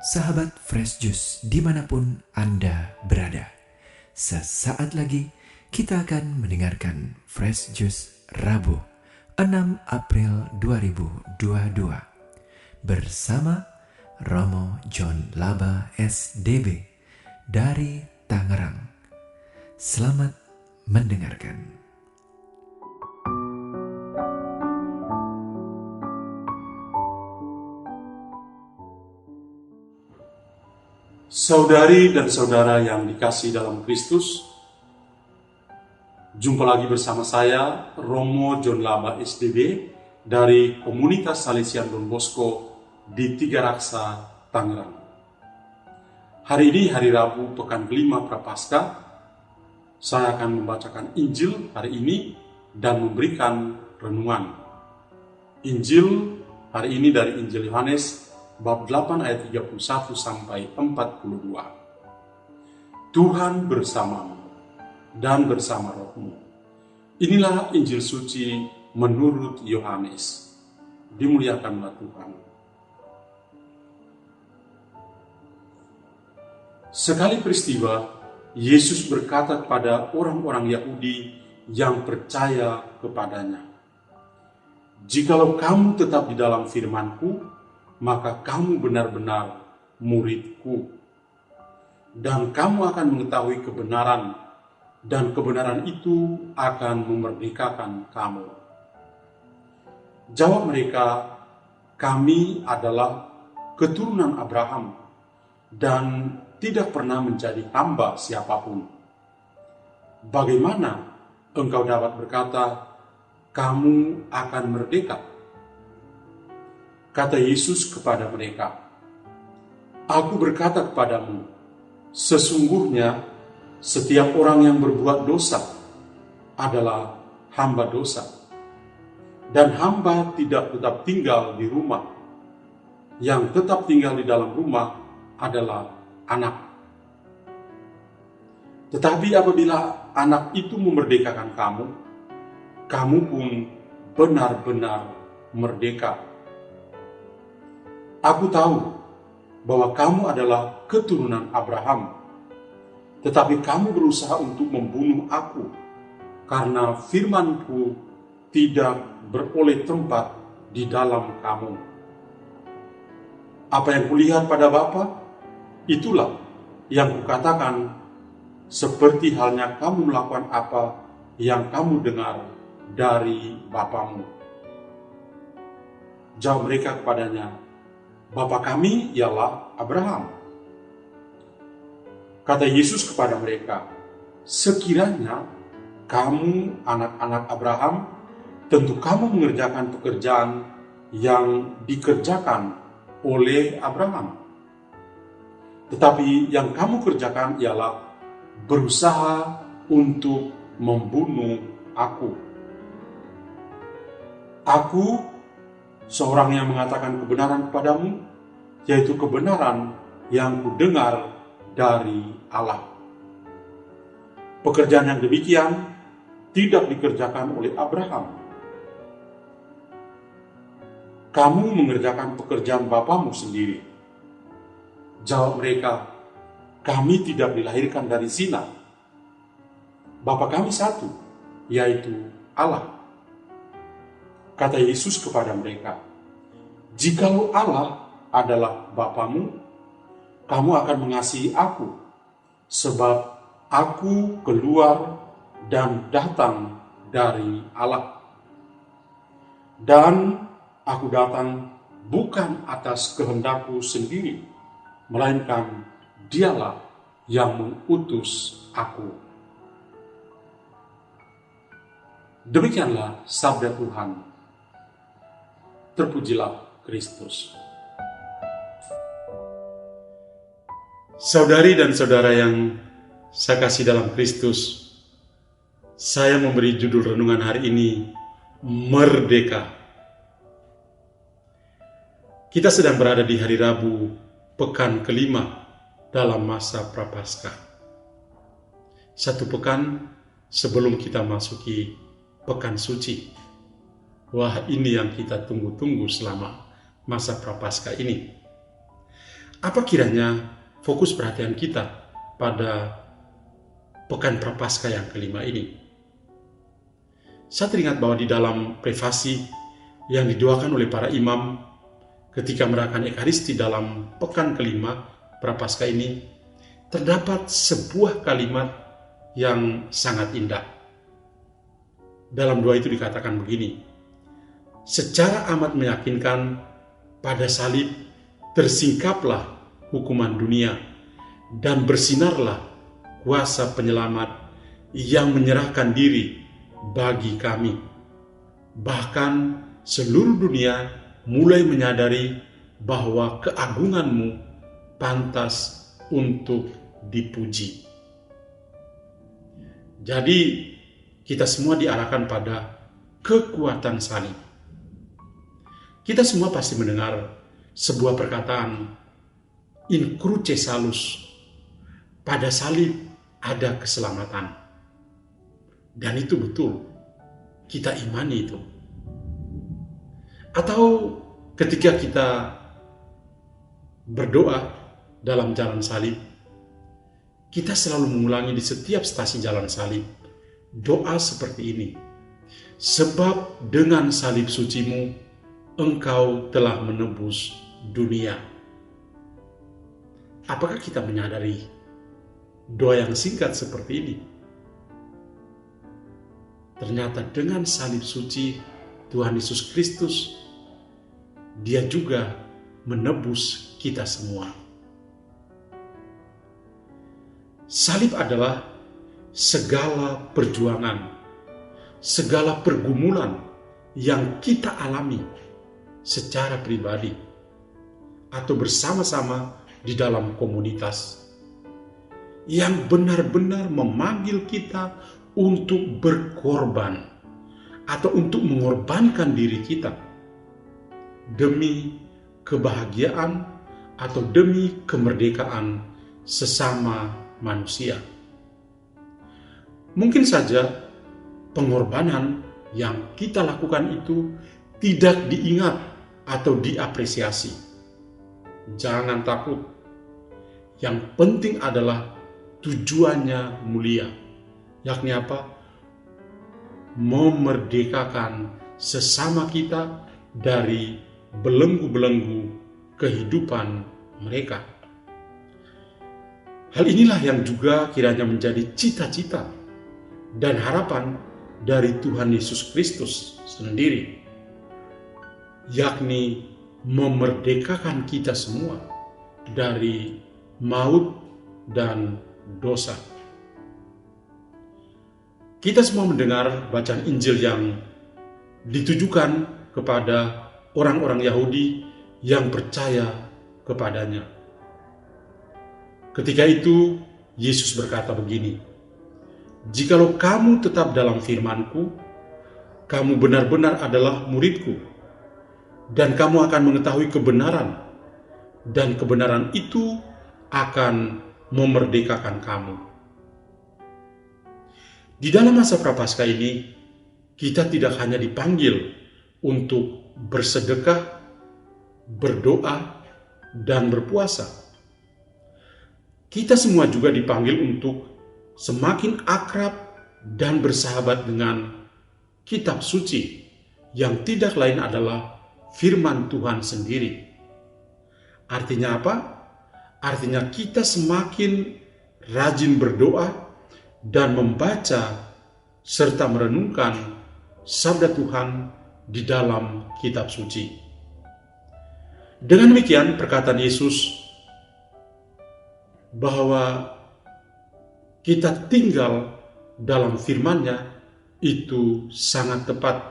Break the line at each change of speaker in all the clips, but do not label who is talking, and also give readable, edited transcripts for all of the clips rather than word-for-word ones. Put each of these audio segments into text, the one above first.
Sahabat Fresh Juice dimanapun Anda berada, sesaat lagi kita akan mendengarkan Fresh Juice Rabu 6 April 2022 bersama Romo John Laba SDB dari Tangerang. Selamat mendengarkan.
Saudari dan saudara yang dikasihi dalam Kristus, jumpa lagi bersama saya, Romo John Laba SDB dari Komunitas Salesian Don Bosco di Tiga Raksa, Tangerang. Hari ini hari Rabu pekan kelima Prapaskah. Saya akan membacakan Injil hari ini dan memberikan renungan. Injil hari ini dari Injil Yohanes bab 8 ayat 31 sampai 42. Tuhan bersamamu dan bersama rohmu. Inilah Injil suci menurut Yohanes. Dimuliakanlah Tuhan. Sekali peristiwa, Yesus berkata kepada orang-orang Yahudi yang percaya kepadanya, "Jikalau kamu tetap di dalam firman-Ku, maka kamu benar-benar murid-Ku. Dan kamu akan mengetahui kebenaran, dan kebenaran itu akan memerdekakan kamu." Jawab mereka, "Kami adalah keturunan Abraham, dan tidak pernah menjadi hamba siapapun. Bagaimana engkau dapat berkata, kamu akan merdeka?" Kata Yesus kepada mereka, "Aku berkata kepadamu, sesungguhnya setiap orang yang berbuat dosa adalah hamba dosa. Dan hamba tidak tetap tinggal di rumah. Yang tetap tinggal di dalam rumah adalah anak. Tetapi apabila anak itu memerdekakan kamu, kamu pun benar-benar merdeka. Aku tahu bahwa kamu adalah keturunan Abraham, tetapi kamu berusaha untuk membunuh aku, karena firman-Ku tidak beroleh tempat di dalam kamu. Apa yang kulihat pada Bapa, itulah yang kukatakan, seperti halnya kamu melakukan apa yang kamu dengar dari bapamu." Jawab mereka kepadanya, "Bapa kami ialah Abraham." Kata Yesus kepada mereka, "Sekiranya kamu anak-anak Abraham, tentu kamu mengerjakan pekerjaan yang dikerjakan oleh Abraham. Tetapi yang kamu kerjakan ialah berusaha untuk membunuh aku. Aku seorang yang mengatakan kebenaran kepadamu, yaitu kebenaran yang kudengar dari Allah. Pekerjaan yang demikian tidak dikerjakan oleh Abraham. Kamu mengerjakan pekerjaan bapamu sendiri." Jawab mereka, "Kami tidak dilahirkan dari zina. Bapa kami satu, yaitu Allah." Kata Yesus kepada mereka, "Jikalau Allah adalah Bapamu, kamu akan mengasihi aku, sebab aku keluar dan datang dari Allah. Dan aku datang bukan atas kehendakku sendiri, melainkan Dialah yang mengutus aku." Demikianlah sabda Tuhan. Terpujilah Kristus. Saudari dan saudara yang saya kasih dalam Kristus, saya memberi judul renungan hari ini, Merdeka. Kita sedang berada di hari Rabu, pekan kelima dalam masa Prapaskah. Satu pekan sebelum kita masuki pekan suci. Wah, ini yang kita tunggu-tunggu selama masa Prapaskah ini. Apa kiranya fokus perhatian kita pada Pekan Prapaskah yang kelima ini? Saya teringat bahwa di dalam privasi yang didoakan oleh para imam ketika merayakan Ekaristi dalam pekan kelima Prapaskah ini, terdapat sebuah kalimat yang sangat indah. Dalam doa itu dikatakan begini, secara amat meyakinkan pada salib tersingkaplah hukuman dunia dan bersinarlah kuasa penyelamat yang menyerahkan diri bagi kami. Bahkan seluruh dunia mulai menyadari bahwa keagunganmu pantas untuk dipuji. Jadi kita semua diarahkan pada kekuatan salib. Kita semua pasti mendengar sebuah perkataan, in cruce salus, pada salib ada keselamatan. Dan itu betul, kita imani itu. Atau ketika kita berdoa dalam jalan salib, kita selalu mengulangi di setiap stasi jalan salib doa seperti ini. Sebab dengan salib sucimu, engkau telah menebus dunia. Apakah kita menyadari doa yang singkat seperti ini? Ternyata dengan salib suci Tuhan Yesus Kristus, Dia juga menebus kita semua. Salib adalah segala perjuangan, segala pergumulan yang kita alami secara pribadi atau bersama-sama di dalam komunitas yang benar-benar memanggil kita untuk berkorban atau untuk mengorbankan diri kita demi kebahagiaan atau demi kemerdekaan sesama manusia. Mungkin saja pengorbanan yang kita lakukan itu tidak diingat atau diapresiasi. Jangan takut. Yang penting adalah tujuannya mulia. Yakni apa? Memerdekakan sesama kita dari belenggu-belenggu kehidupan mereka. Hal inilah yang juga kiranya menjadi cita-cita dan harapan dari Tuhan Yesus Kristus sendiri, yakni memerdekakan kita semua dari maut dan dosa. Kita semua mendengar bacaan Injil yang ditujukan kepada orang-orang Yahudi yang percaya kepadanya. Ketika itu, Yesus berkata begini, "Jikalau kamu tetap dalam firman-Ku, kamu benar-benar adalah murid-Ku, dan kamu akan mengetahui kebenaran, dan kebenaran itu akan memerdekakan kamu." Di dalam masa Prapaskah ini, kita tidak hanya dipanggil untuk bersedekah, berdoa, dan berpuasa. Kita semua juga dipanggil untuk semakin akrab dan bersahabat dengan kitab suci yang tidak lain adalah firman Tuhan sendiri. Artinya apa? Artinya kita semakin rajin berdoa dan membaca serta merenungkan sabda Tuhan di dalam kitab suci. Dengan demikian perkataan Yesus bahwa kita tinggal dalam firman-Nya itu sangat tepat.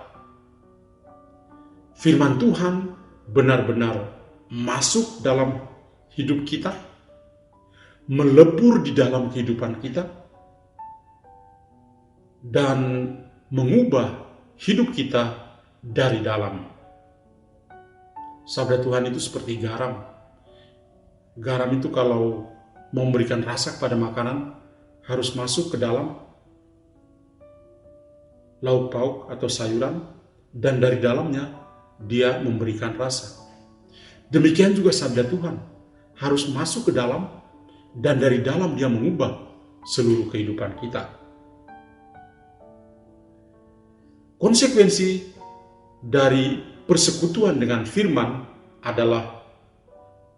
Firman Tuhan benar-benar masuk dalam hidup kita, melebur di dalam kehidupan kita, dan mengubah hidup kita dari dalam. Sabda Tuhan itu seperti garam. Garam itu kalau memberikan rasa pada makanan harus masuk ke dalam lauk pauk atau sayuran, dan dari dalamnya dia memberikan rasa. Demikian juga sabda Tuhan. harus masuk ke dalam, dan dari dalam dia mengubah seluruh kehidupan kita. Konsekuensi dari persekutuan dengan firman adalah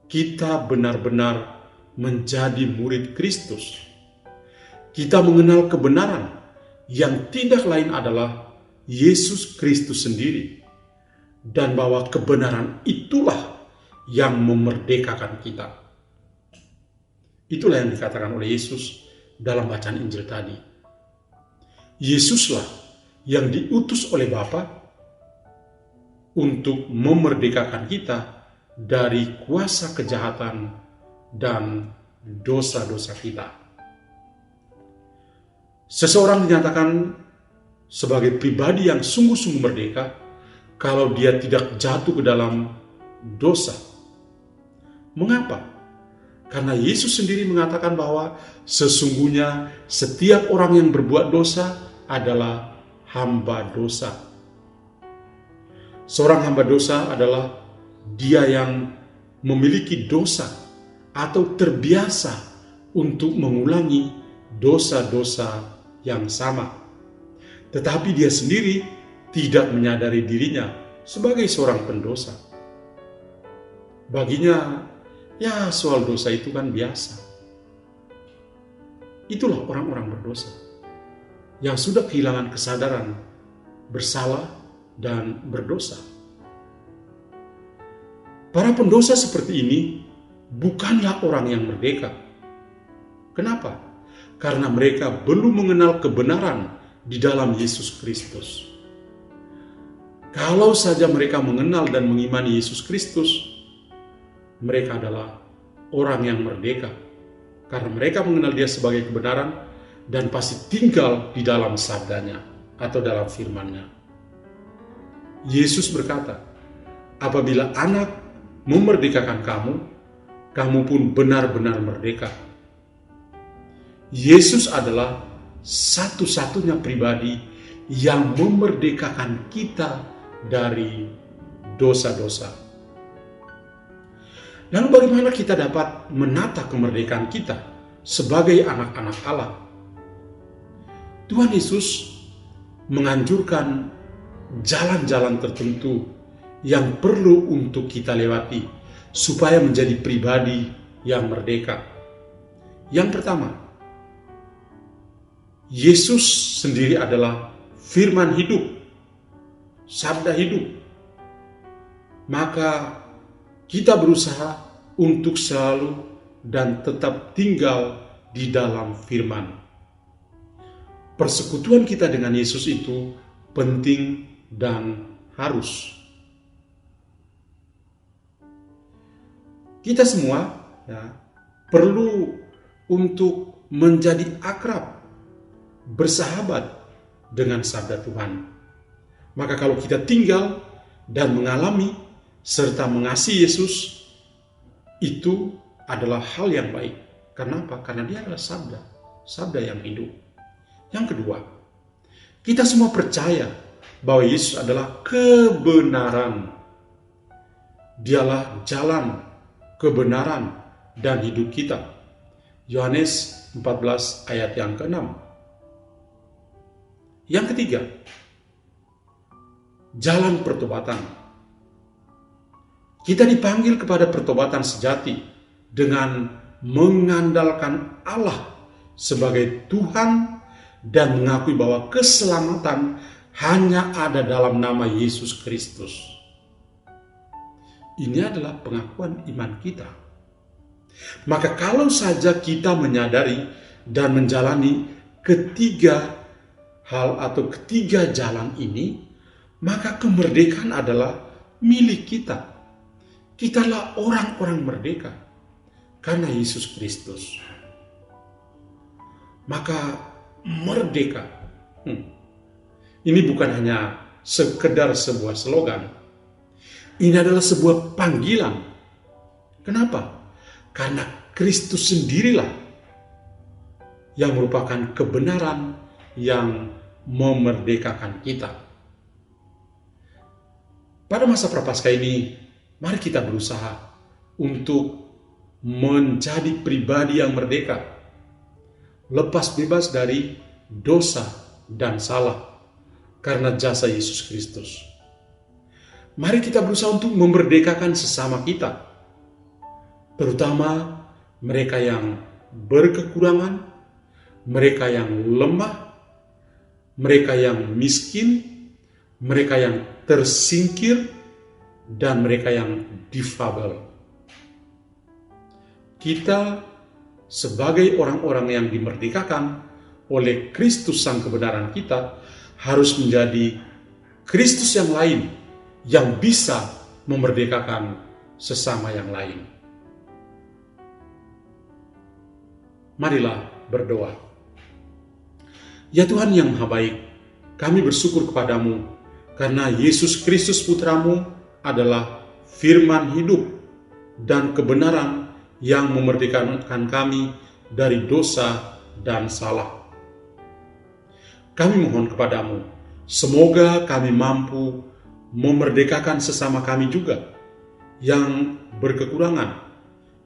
kita benar-benar menjadi murid Kristus. Kita mengenal kebenaran yang tidak lain adalah Yesus Kristus sendiri, dan bahwa kebenaran itulah yang memerdekakan kita. Itulah yang dikatakan oleh Yesus dalam bacaan Injil tadi. Yesuslah yang diutus oleh Bapa untuk memerdekakan kita dari kuasa kejahatan dan dosa-dosa kita. Seseorang dinyatakan sebagai pribadi yang sungguh-sungguh merdeka kalau dia tidak jatuh ke dalam dosa. Mengapa? Karena Yesus sendiri mengatakan bahwa sesungguhnya setiap orang yang berbuat dosa adalah hamba dosa. Seorang hamba dosa adalah dia yang memiliki dosa atau terbiasa untuk mengulangi dosa-dosa yang sama, tetapi dia sendiri tidak menyadari dirinya sebagai seorang pendosa. Baginya, ya soal dosa itu kan biasa. Itulah orang-orang berdosa yang sudah kehilangan kesadaran bersalah dan berdosa. Para pendosa seperti ini bukanlah orang yang merdeka. Kenapa? Karena mereka belum mengenal kebenaran di dalam Yesus Kristus. Kalau saja mereka mengenal dan mengimani Yesus Kristus, mereka adalah orang yang merdeka. Karena mereka mengenal Dia sebagai kebenaran dan pasti tinggal di dalam sabdanya atau dalam firman-Nya. Yesus berkata, apabila Anak memerdekakan kamu, kamu pun benar-benar merdeka. Yesus adalah satu-satunya pribadi yang memerdekakan kita dari dosa-dosa. Lalu bagaimana kita dapat menata kemerdekaan kita sebagai anak-anak Allah? Tuhan Yesus menganjurkan jalan-jalan tertentu yang perlu untuk kita lewati supaya menjadi pribadi yang merdeka. Yang pertama, Yesus sendiri adalah firman hidup, sabda hidup. Maka kita berusaha untuk selalu dan tetap tinggal di dalam firman. Persekutuan kita dengan Yesus itu penting dan harus. Kita semua perlu untuk menjadi akrab, bersahabat dengan sabda Tuhan. Maka kalau kita tinggal dan mengalami serta mengasihi Yesus, itu adalah hal yang baik. Kenapa? Karena Dia adalah sabda yang hidup. Yang kedua, kita semua percaya bahwa Yesus adalah kebenaran. Dialah jalan, kebenaran, dan hidup kita. Yohanes 14 ayat yang ke-6. Yang ketiga, jalan pertobatan. Kita dipanggil kepada pertobatan sejati dengan mengandalkan Allah sebagai Tuhan dan mengakui bahwa keselamatan hanya ada dalam nama Yesus Kristus. Ini adalah pengakuan iman kita. Maka kalau saja kita menyadari dan menjalani ketiga hal atau ketiga jalan ini, maka kemerdekaan adalah milik kita. Kitalah orang-orang merdeka karena Yesus Kristus. Maka merdeka, ini bukan hanya sekedar sebuah slogan. Ini adalah sebuah panggilan. Kenapa? Karena Kristus sendirilah yang merupakan kebenaran yang memerdekakan kita. Pada masa Prapaskah ini, mari kita berusaha untuk menjadi pribadi yang merdeka, lepas bebas dari dosa dan salah karena jasa Yesus Kristus. Mari kita berusaha untuk memerdekakan sesama kita, terutama mereka yang berkekurangan, mereka yang lemah, mereka yang miskin, mereka yang tersingkir, dan mereka yang difabel. Kita sebagai orang-orang yang dimerdekakan oleh Kristus Sang Kebenaran kita harus menjadi Kristus yang lain yang bisa memerdekakan sesama yang lain. Marilah berdoa. Ya Tuhan yang Maha Baik, kami bersyukur kepadamu karena Yesus Kristus Putramu adalah firman hidup dan kebenaran yang memerdekakan kami dari dosa dan salah. Kami mohon kepadamu, semoga kami mampu memerdekakan sesama kami juga, yang berkekurangan,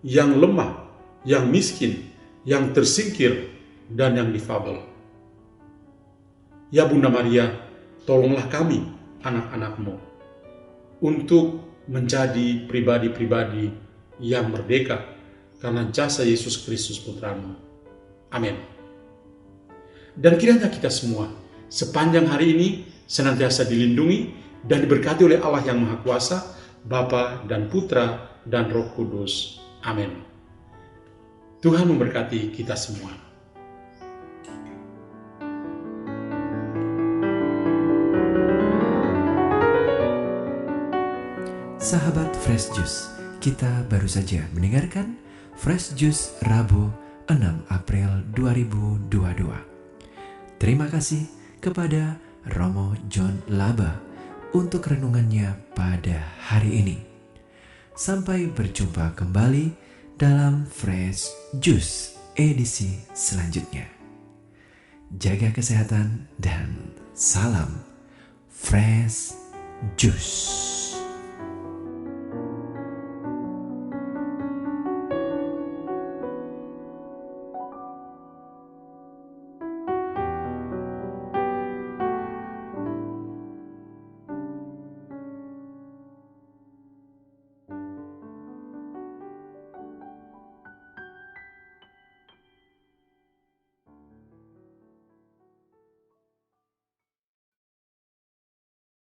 yang lemah, yang miskin, yang tersingkir, dan yang difabel. Ya Bunda Maria, tolonglah kami, anak-anak-Mu, untuk menjadi pribadi-pribadi yang merdeka karena jasa Yesus Kristus Putramu. Amin. Dan kiranya kita semua sepanjang hari ini senantiasa dilindungi dan diberkati oleh Allah yang Maha Kuasa, Bapa dan Putra dan Roh Kudus. Amin. Tuhan memberkati kita semua.
Sahabat Fresh Juice, kita baru saja mendengarkan Fresh Juice Rabu 6 April 2022. Terima kasih kepada Romo John Laba untuk renungannya pada hari ini. Sampai berjumpa kembali dalam Fresh Juice edisi selanjutnya. Jaga kesehatan dan salam Fresh Juice.